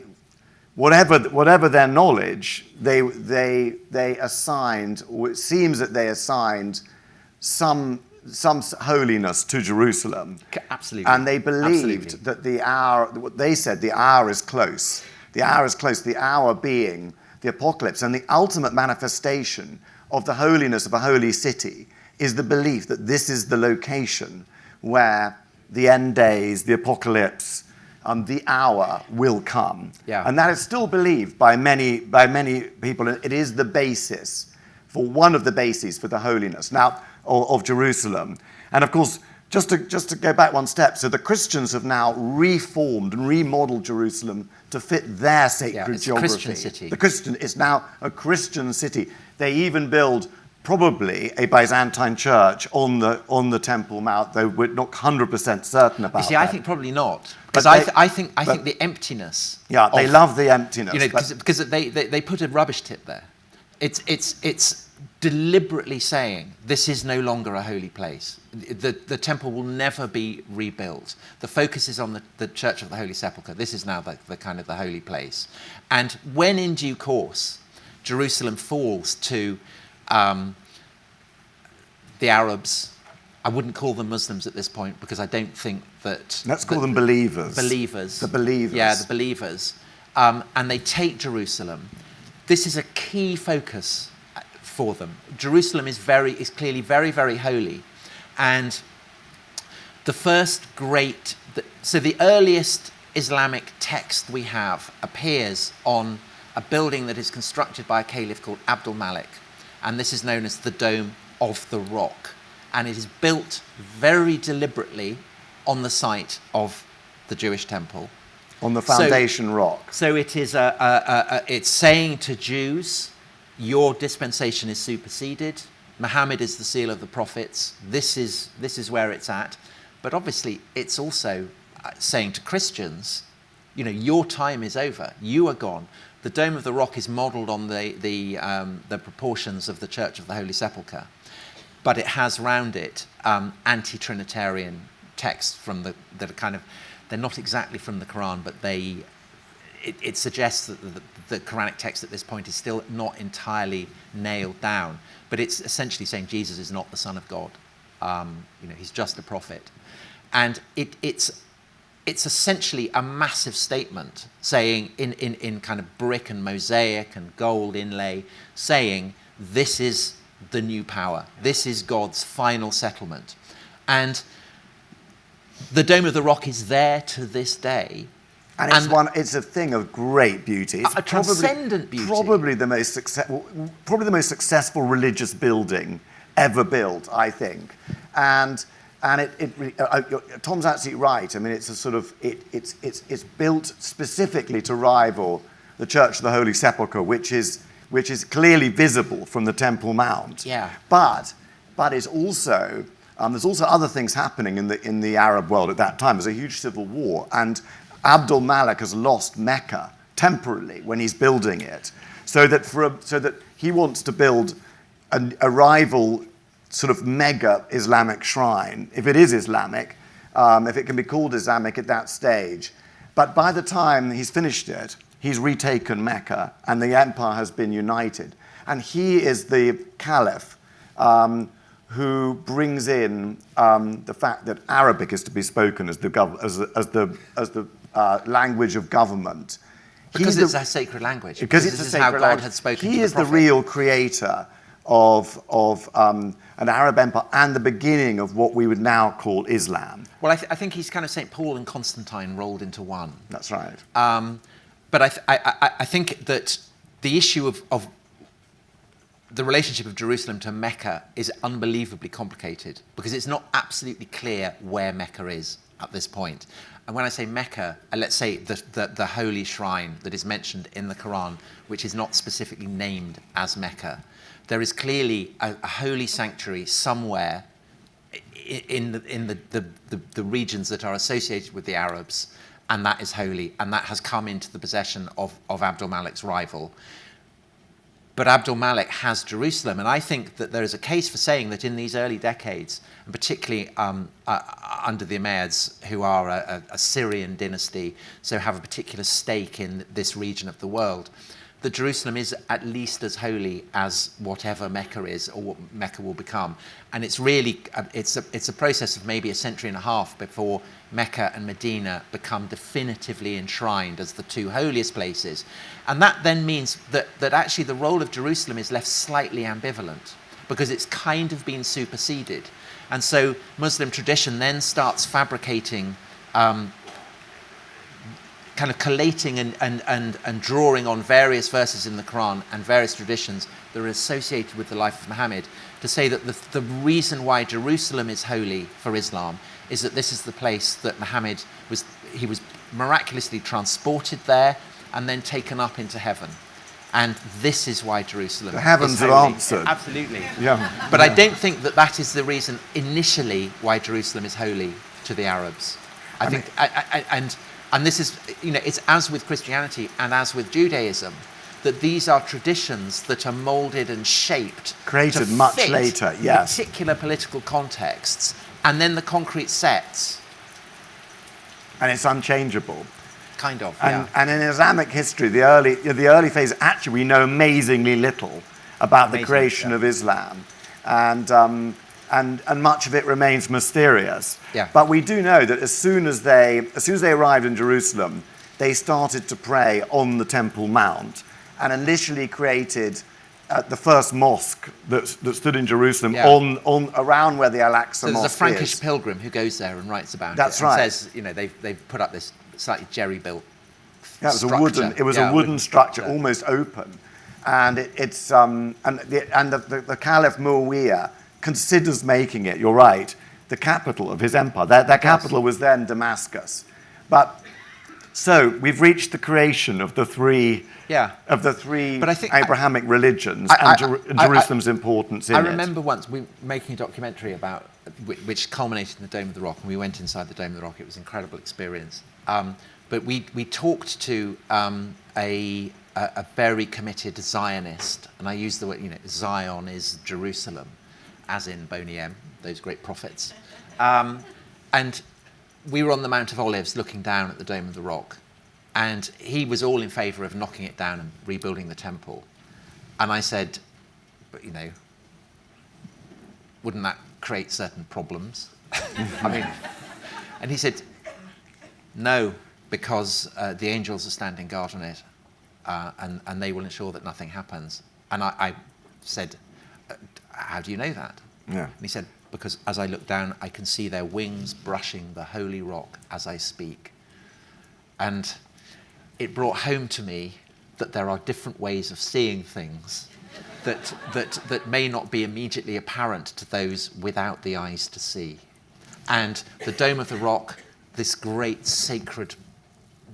whatever their knowledge, they assigned, or it seems that they assigned some holiness to Jerusalem. Absolutely. And they believed that the hour, what they said, the hour is close. The hour is close, the hour being the apocalypse. And the ultimate manifestation of the holiness of a holy city is the belief that this is the location where the end days, the apocalypse, the hour will come. Yeah. And that is still believed by many people. It is the basis for one of the bases for the holiness now of Jerusalem. And of course, just to go back one step, so the Christians have now reformed and remodeled Jerusalem to fit their sacred geography. It's a Christian city. It's now a Christian city. They even build probably a Byzantine church on the Temple Mount, though we're not 100% certain about that. I think probably not. Because I think the emptiness. Yeah, they love the emptiness. Because they put a rubbish tip there. It's deliberately saying this is no longer a holy place. The temple will never be rebuilt. The focus is on the Church of the Holy Sepulchre. This is now the kind of the holy place. And when in due course Jerusalem falls to the Arabs, I wouldn't call them Muslims at this point, because I don't think that... Let's call them believers. Believers. The believers. Yeah, the believers. And they take Jerusalem. This is a key focus for them. Jerusalem is clearly very, very holy. And the first great... So the earliest Islamic text we have appears on a building that is constructed by a caliph called Abdul Malik. And this is known as the Dome of the Rock. And it is built very deliberately on the site of the Jewish temple. On the foundation rock. So it is it's saying to Jews, your dispensation is superseded. Muhammad is the seal of the prophets. This is where it's at. But obviously, it's also saying to Christians, your time is over. You are gone. The Dome of the Rock is modelled on the proportions of the Church of the Holy Sepulchre, but it has round it anti-Trinitarian texts that are kind of, they're not exactly from the Quran, but it suggests that the Quranic text at this point is still not entirely nailed down, but it's essentially saying Jesus is not the Son of God. He's just a prophet, and it's essentially a massive statement saying in kind of brick and mosaic and gold inlay, saying this is the new power. This is God's final settlement. And the Dome of the Rock is there to this day. And it's a thing of great beauty. It's transcendent beauty. Probably the most successful religious building ever built, I think. And Tom's absolutely right. I mean, it's a sort of it's built specifically to rival the Church of the Holy Sepulchre, which is clearly visible from the Temple Mount. Yeah. But it's also there's also other things happening in the Arab world at that time. There's a huge civil war, and Abdul Malik has lost Mecca temporarily when he's building it, so that he wants to build a rival sort of mega Islamic shrine, if it is Islamic, if it can be called Islamic at that stage. But by the time he's finished it, he's retaken Mecca and the empire has been united. And he is the caliph who brings in the fact that Arabic is to be spoken as the language of government. Because it's a sacred language. Because it's a sacred how God language. had spoken he to is the the real creator of an Arab empire and the beginning of what we would now call Islam. Well, I think he's kind of St. Paul and Constantine rolled into one. That's right. But I think that the issue of the relationship of Jerusalem to Mecca is unbelievably complicated because it's not absolutely clear where Mecca is at this point. And when I say Mecca, let's say the holy shrine that is mentioned in the Quran, which is not specifically named as Mecca, there is clearly a holy sanctuary somewhere in the regions that are associated with the Arabs, and that is holy, and that has come into the possession of Abdul Malik's rival. But Abdul Malik has Jerusalem, and I think that there is a case for saying that in these early decades, and particularly under the Umayyads, who are a Syrian dynasty, so have a particular stake in this region of the world, that Jerusalem is at least as holy as whatever Mecca is or what Mecca will become. And it's really, it's a process of maybe a century and a half before Mecca and Medina become definitively enshrined as the two holiest places. And that then means that actually the role of Jerusalem is left slightly ambivalent because it's kind of been superseded. And so Muslim tradition then starts fabricating kind of collating and drawing on various verses in the Quran and various traditions that are associated with the life of Muhammad to say that the reason why Jerusalem is holy for Islam is that this is the place that Muhammad was miraculously transported there and then taken up into heaven. And this is why Jerusalem the heavens is have holy. answered. Absolutely. Yeah. But I don't think that is the reason initially why Jerusalem is holy to the Arabs. I think and this is, it's as with Christianity and as with Judaism, that these are traditions that are molded and shaped. Created to much fit later, yes. particular political contexts, and then the concrete sets. And it's unchangeable. Kind of, And in Islamic history, the early phase, actually we know amazingly little about the creation of Islam. And much of it remains mysterious. Yeah. But we do know that as soon as they arrived in Jerusalem, they started to pray on the Temple Mount and initially created the first mosque that stood in Jerusalem on around where the Al-Aqsa so there's Mosque a Frankish is. pilgrim who goes there and writes about That's it. right. And says, they've put up this slightly jerry-built It was a wooden structure, almost open. And the Caliph Muawiyah considers making it, you're right, the capital of his empire. Their capital was then Damascus. So we've reached the creation of the three Abrahamic religions and Jerusalem's importance in it. I remember once we making a documentary about which culminated in the Dome of the Rock, and we went inside the Dome of the Rock. It was an incredible experience. But we talked to a very committed Zionist, and I use the word, Zion is Jerusalem, as in Boney M, those great prophets. And we were on the Mount of Olives looking down at the Dome of the Rock, and he was all in favour of knocking it down and rebuilding the temple. And I said, but wouldn't that create certain problems? And he said, no, because the angels are standing guard on it, and they will ensure that nothing happens. And I said, how do you know that? Yeah. And he said, because as I look down, I can see their wings brushing the holy rock as I speak. And it brought home to me that there are different ways of seeing things that may not be immediately apparent to those without the eyes to see. And the Dome of the Rock, this great sacred,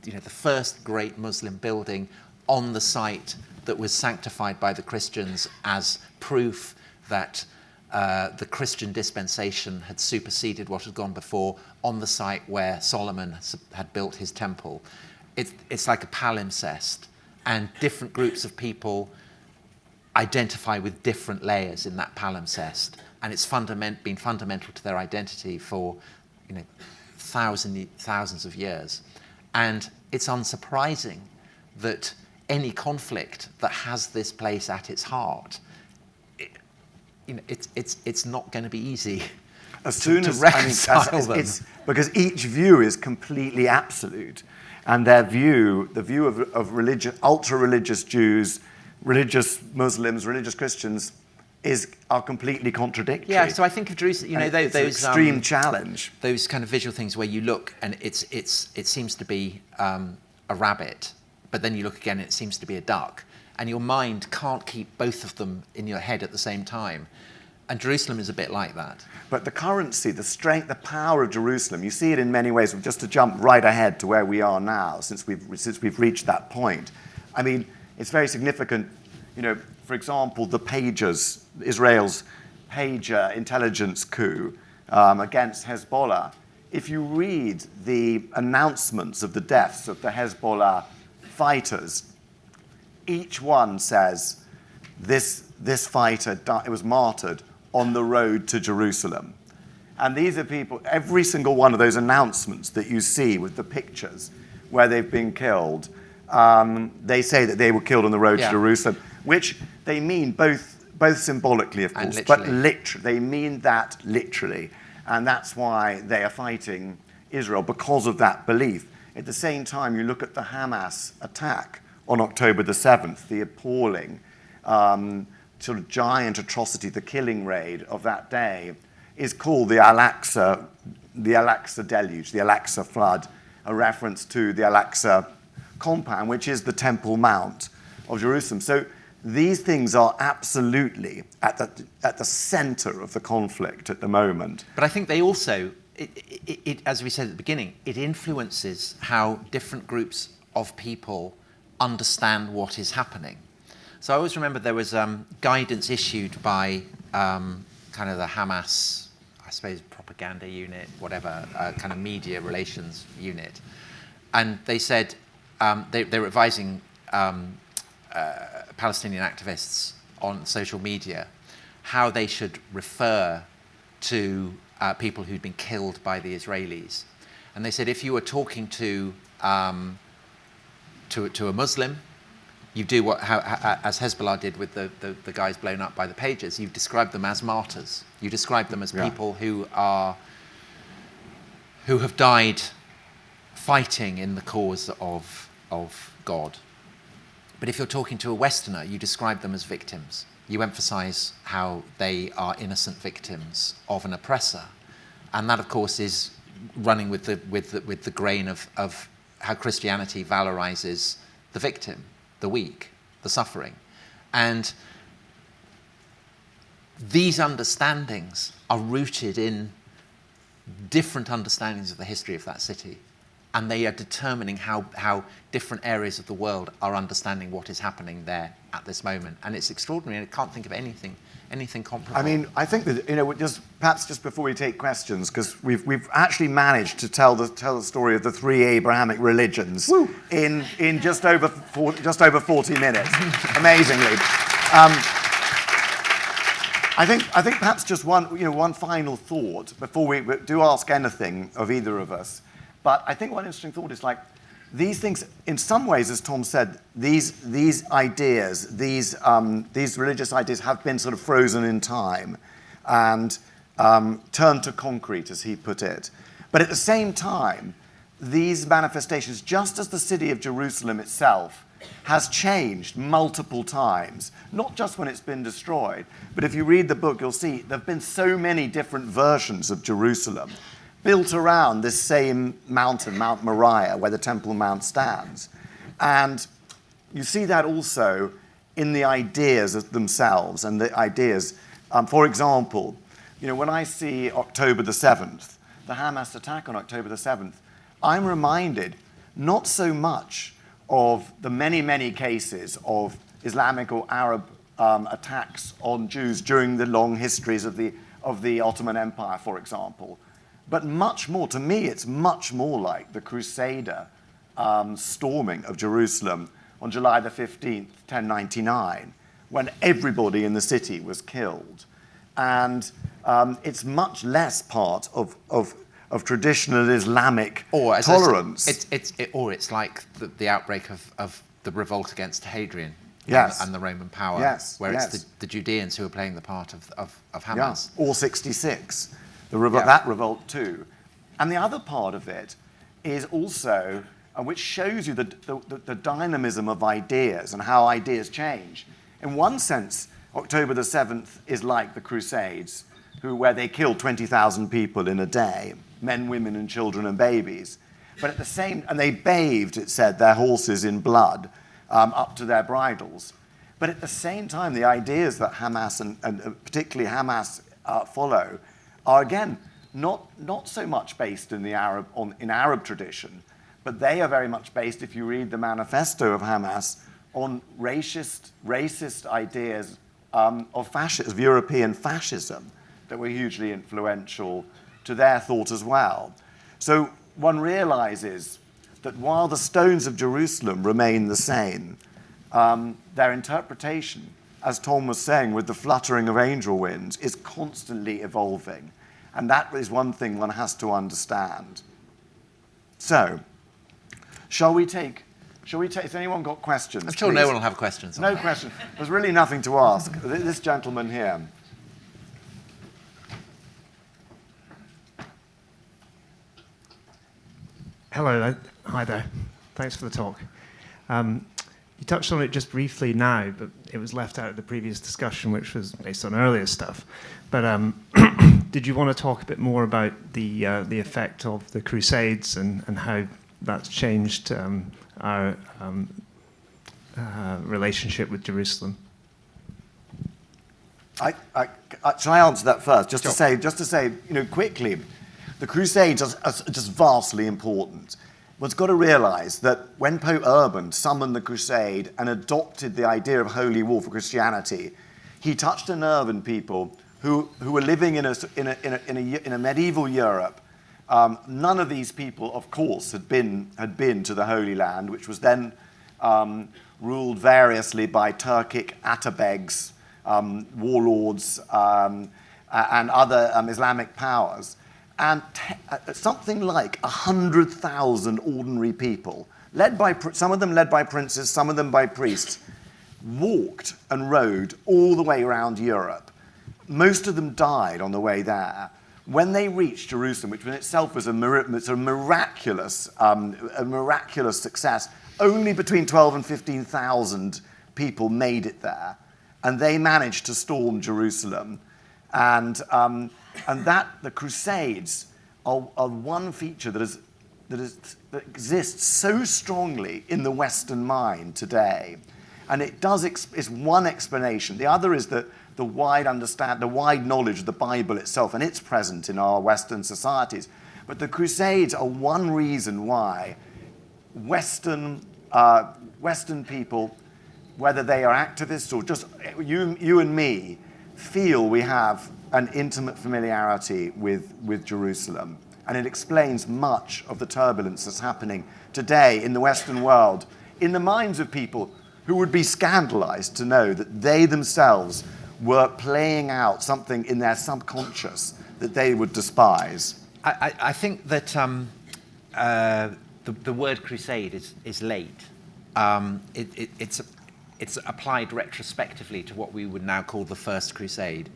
the first great Muslim building on the site that was sanctified by the Christians as proof that the Christian dispensation had superseded what had gone before, on the site where Solomon had built his temple. It's like a palimpsest, and different groups of people identify with different layers in that palimpsest, and it's been fundamental to their identity for thousands of years. And it's unsurprising that any conflict that has this place at its heart, it's not going to be easy to reconcile them. Because each view is completely absolute, and the view of religious, ultra-religious Jews, religious Muslims, religious Christians are completely contradictory. Yeah, so I think of Jerusalem, those extreme challenge. Those kind of visual things where you look and it seems to be a rabbit, but then you look again and it seems to be a duck, and your mind can't keep both of them in your head at the same time. And Jerusalem is a bit like that. But the currency, the strength, the power of Jerusalem, you see it in many ways. Just to jump right ahead to where we are now, since we've reached that point. I mean, it's very significant. For example, the pagers, Israel's pager intelligence coup against Hezbollah. If you read the announcements of the deaths of the Hezbollah fighters, each one says, this fighter was martyred on the road to Jerusalem. And these are people, every single one of those announcements that you see with the pictures where they've been killed, they say that they were killed on the road to Jerusalem, which they mean both symbolically, of course, but literally. They mean that literally. And that's why they are fighting Israel, because of that belief. At the same time, you look at the Hamas attack on October the 7th, the appalling sort of giant atrocity, the killing raid of that day, is called the Al-Aqsa deluge, the Al-Aqsa flood, a reference to the Al-Aqsa compound, which is the Temple Mount of Jerusalem. So these things are absolutely at the center of the conflict at the moment. But I think they also, as we said at the beginning, it influences how different groups of people understand what is happening. So I always remember there was guidance issued by kind of the Hamas, I suppose, propaganda unit, whatever, kind of media relations unit. And they said they were advising Palestinian activists on social media how they should refer to people who'd been killed by the Israelis. And they said if you were talking to a Muslim, you do as Hezbollah did with the guys blown up by the pagers. You describe them as martyrs. You describe them as people who have died fighting in the cause of God. But if you're talking to a Westerner, you describe them as victims. You emphasize how they are innocent victims of an oppressor, and that, of course, is running with the grain of how Christianity valorizes the victim, the weak, the suffering. And these understandings are rooted in different understandings of the history of that city. And they are determining how different areas of the world are understanding what is happening there at this moment. And it's extraordinary, and I can't think of anything comparable. I mean, I think that, perhaps just before we take questions, because we've actually managed to tell the story of the three Abrahamic religions in just over 40 minutes, amazingly. I think perhaps just one final thought before we do ask anything of either of us. But I think one interesting thought is these things, in some ways, as Tom said, these ideas, these religious ideas have been sort of frozen in time and turned to concrete, as he put it. But at the same time, these manifestations, just as the city of Jerusalem itself has changed multiple times, not just when it's been destroyed, but if you read the book, you'll see there have been so many different versions of Jerusalem built around this same mountain, Mount Moriah, where the Temple Mount stands. And you see that also in the ideas themselves and the ideas. For example, when I see October the 7th, the Hamas attack on October the 7th, I'm reminded not so much of the many, many cases of Islamic or Arab attacks on Jews during the long histories of the Ottoman Empire, for example. But much more, to me, it's much more like the Crusader storming of Jerusalem on July the 15th, 1099, when everybody in the city was killed. And it's much less part of traditional Islamic tolerance. It's like the outbreak of the revolt against Hadrian. Yes. And the Roman power, yes, where yes. it's the Judeans who are playing the part of Hamas. Yeah. Or 66, that revolt too. And the other part of it is also, which shows you the dynamism of ideas and how ideas change. In one sense, October the 7th is like the Crusades, where they killed 20,000 people in a day, men, women, and children and babies. But at the same, and they bathed, it said, their horses in blood up to their bridles. But at the same time, the ideas that Hamas and particularly Hamas follow are again not so much based in the Arab tradition, but they are very much based, if you read the manifesto of Hamas, on racist ideas of European fascism that were hugely influential to their thought as well. So one realizes that while the stones of Jerusalem remain the same, their interpretation, as Tom was saying, with the fluttering of angel wings, is constantly evolving. And that is one thing one has to understand. So, shall we take, has anyone got questions? I'm sure please? no one will have questions. No questions. There's really nothing to ask. This gentleman here. Hello there. Hi there. Thanks for the talk. You touched on it just briefly now, but it was left out of the previous discussion, which was based on earlier stuff. But did you want to talk a bit more about the effect of the Crusades and how that's changed our relationship with Jerusalem? Shall I answer that first? Just to say, quickly, the Crusades are just vastly important. One's got to realize that when Pope Urban summoned the Crusade and adopted the idea of holy war for Christianity, he touched a nerve in people who were living in a medieval Europe. None of these people, of course, had been to the Holy Land, which was then ruled variously by Turkic Atabegs, warlords, and other Islamic powers. And something like 100,000 ordinary people, some of them led by princes, some of them by priests, walked and rode all the way around Europe. Most of them died on the way there. When they reached Jerusalem, which in itself was a miraculous success, only between 12 and 15,000 people made it there, and they managed to storm Jerusalem. And that the Crusades are one feature that exists so strongly in the Western mind today, and is one explanation. The other is the wide knowledge of the Bible itself, and it's present in our Western societies. But the Crusades are one reason why Western people, whether they are activists or just you and me, feel we have an intimate familiarity with Jerusalem. And it explains much of the turbulence that's happening today in the Western world, in the minds of people who would be scandalized to know that they themselves were playing out something in their subconscious that they would despise. I think that the word crusade is late. It's applied retrospectively to what we would now call the First Crusade.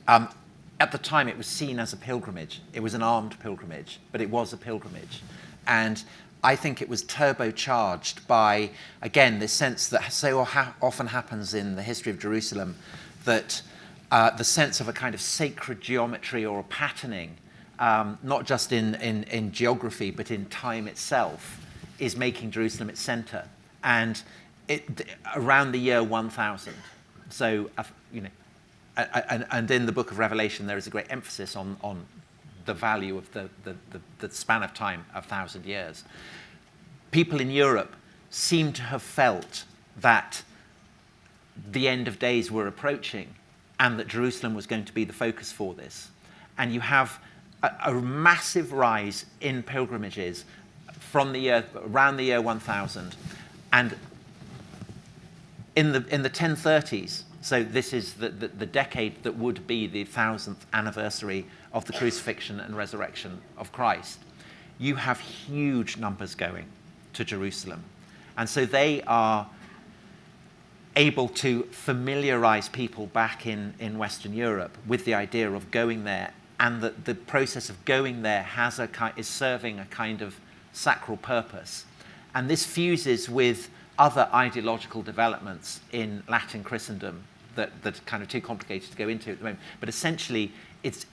At the time, it was seen as a pilgrimage. It was an armed pilgrimage, but it was a pilgrimage. And I think it was turbocharged by, again, this sense that so often happens in the history of Jerusalem, that the sense of a kind of sacred geometry or a patterning, not just in geography, but in time itself, is making Jerusalem its center. And around the year 1000, so, and in the book of Revelation, there is a great emphasis on the value of the span of time of 1,000 years. People in Europe seem to have felt that the end of days were approaching and that Jerusalem was going to be the focus for this. And you have a massive rise in pilgrimages from around the year 1000. And in the 1030s, so this is the decade that would be the 1000th anniversary of the crucifixion and resurrection of Christ, you have huge numbers going to Jerusalem. And so they are able to familiarize people back in Western Europe with the idea of going there, and that the process of going there is serving a kind of sacral purpose. And this fuses with other ideological developments in Latin Christendom that are kind of too complicated to go into at the moment. But essentially, it's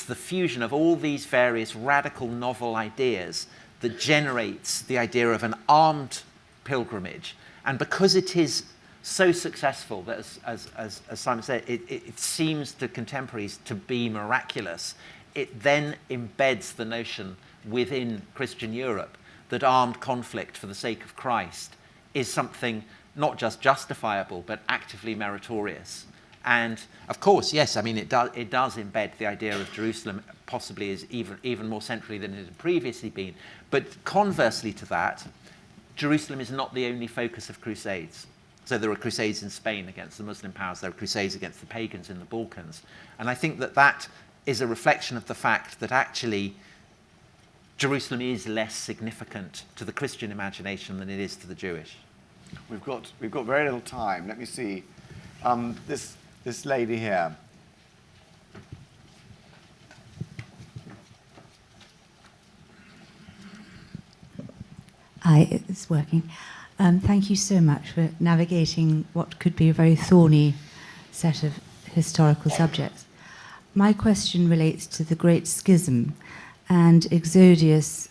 the fusion of all these various radical novel ideas that generates the idea of an armed pilgrimage. And because it is so successful that, as Simon said, it seems to contemporaries to be miraculous, it then embeds the notion within Christian Europe that armed conflict for the sake of Christ is something not just justifiable, but actively meritorious. And of course, yes, I mean, it does embed the idea of Jerusalem possibly as even more centrally than it had previously been. But conversely to that, Jerusalem is not the only focus of crusades. So there are crusades in Spain against the Muslim powers, there are crusades against the pagans in the Balkans. And I think that is a reflection of the fact that actually Jerusalem is less significant to the Christian imagination than it is to the Jewish. We've got very little time. Let me see. This lady here. Hi, it's working. Thank you so much for navigating what could be a very thorny set of historical subjects. My question relates to the Great Schism and Exodius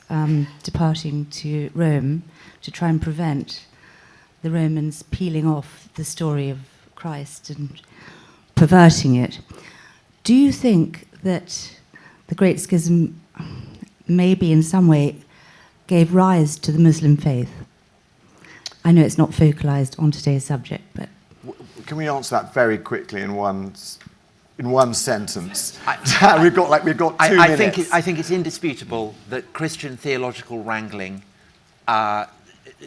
departing to Rome to try and prevent the Romans peeling off the story of Christ and perverting it. Do you think that the Great Schism maybe in some way gave rise to the Muslim faith? I know it's not focalized on today's subject, but... Can we answer that very quickly in one sentence? We've got 2 minutes. I think it's indisputable that Christian theological wrangling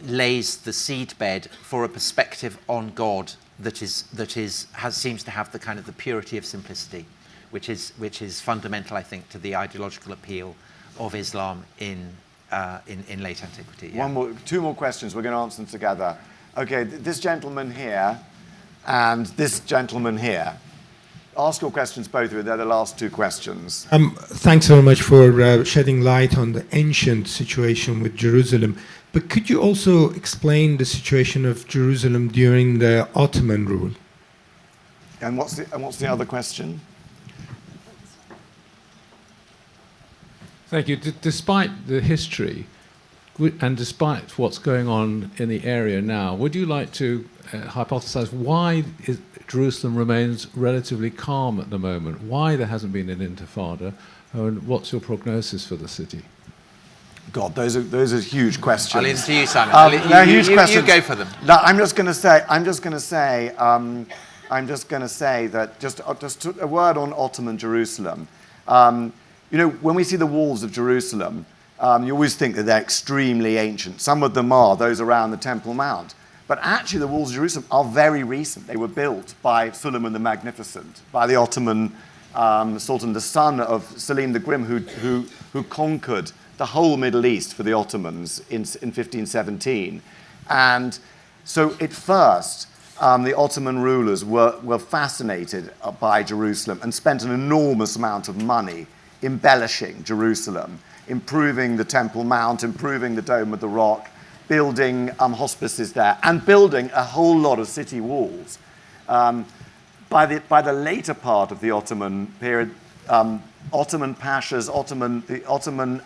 lays the seedbed for a perspective on God that seems to have the kind of the purity of simplicity, which is fundamental, I think, to the ideological appeal of Islam in late antiquity. Yeah. 2 more questions. We're going to answer them together. Okay, this gentleman here and this gentleman here. Ask your questions, both of you. They're the last 2 questions. Thanks very much for shedding light on the ancient situation with Jerusalem. But could you also explain the situation of Jerusalem during the Ottoman rule? And what's the other question? Thank you. Despite the history and despite what's going on in the area now, would you like to hypothesize why Jerusalem remains relatively calm at the moment? Why there hasn't been an intifada? And what's your prognosis for the city? God, those are huge questions. I'll leave it to you, Simon. Huge questions. You go for them. No, I'm just going to say that just a word on Ottoman Jerusalem. When we see the walls of Jerusalem, you always think that they're extremely ancient. Some of them are, those around the Temple Mount. But actually, the walls of Jerusalem are very recent. They were built by Suleiman the Magnificent, by the Ottoman Sultan, the son of Selim the Grim, who conquered the whole Middle East for the Ottomans in 1517. And so at first, the Ottoman rulers were fascinated by Jerusalem and spent an enormous amount of money embellishing Jerusalem, improving the Temple Mount, improving the Dome of the Rock, building hospices there, and building a whole lot of city walls. By the later part of the Ottoman period, Ottoman pashas, the Ottoman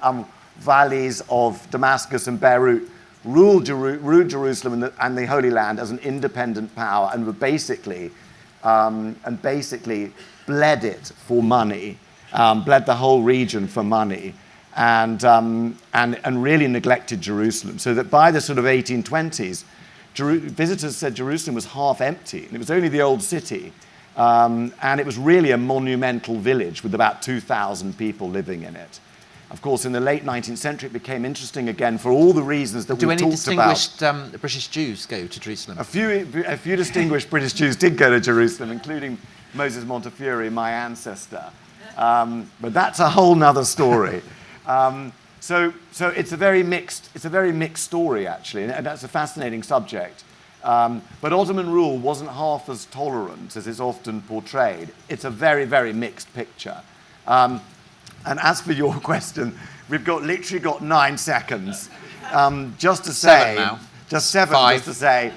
valleys of Damascus and Beirut ruled Jerusalem and the Holy Land as an independent power, and were basically bled it for money, bled the whole region for money, and really neglected Jerusalem. So that by the sort of 1820s, visitors said Jerusalem was half empty, and it was only the old city. And it was really a monumental village with about 2,000 people living in it. Of course, in the late 19th century, it became interesting again for all the reasons that Do we've any talked about. distinguished British Jews go to Jerusalem? A few distinguished British Jews did go to Jerusalem, including Moses Montefiore, my ancestor. But that's a whole nother story. So it's a very mixed story, actually, and that's a fascinating subject. But Ottoman rule wasn't half as tolerant as it's often portrayed. It's a very, very mixed picture. And as for your question, we've literally got 9 seconds. Just to say, 7 now. Just 7. 5. Just to say,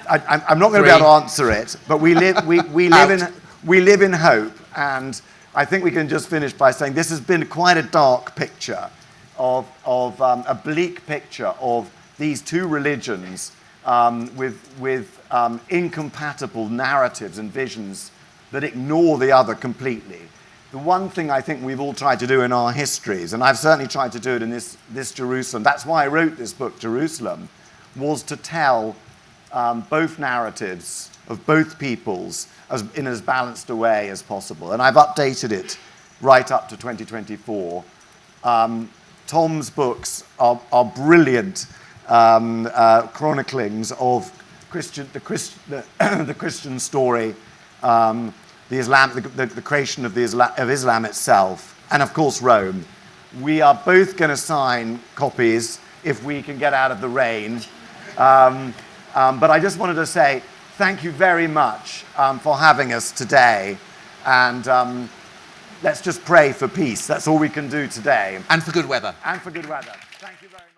I'm not going to be able to answer it, but we live in hope, and I think we can just finish by saying this has been quite a dark picture of a bleak picture of these two religions with incompatible narratives and visions that ignore the other completely. The one thing I think we've all tried to do in our histories, and I've certainly tried to do it in this Jerusalem, that's why I wrote this book, Jerusalem, was to tell both narratives of both peoples in as balanced a way as possible. And I've updated it right up to 2024. Tom's books are brilliant chroniclings of the Christian story, the creation of Islam itself, and of course Rome. We are both going to sign copies if we can get out of the rain. But I just wanted to say thank you very much for having us today, and let's just pray for peace. That's all we can do today. And for good weather. And for good weather. Thank you very much.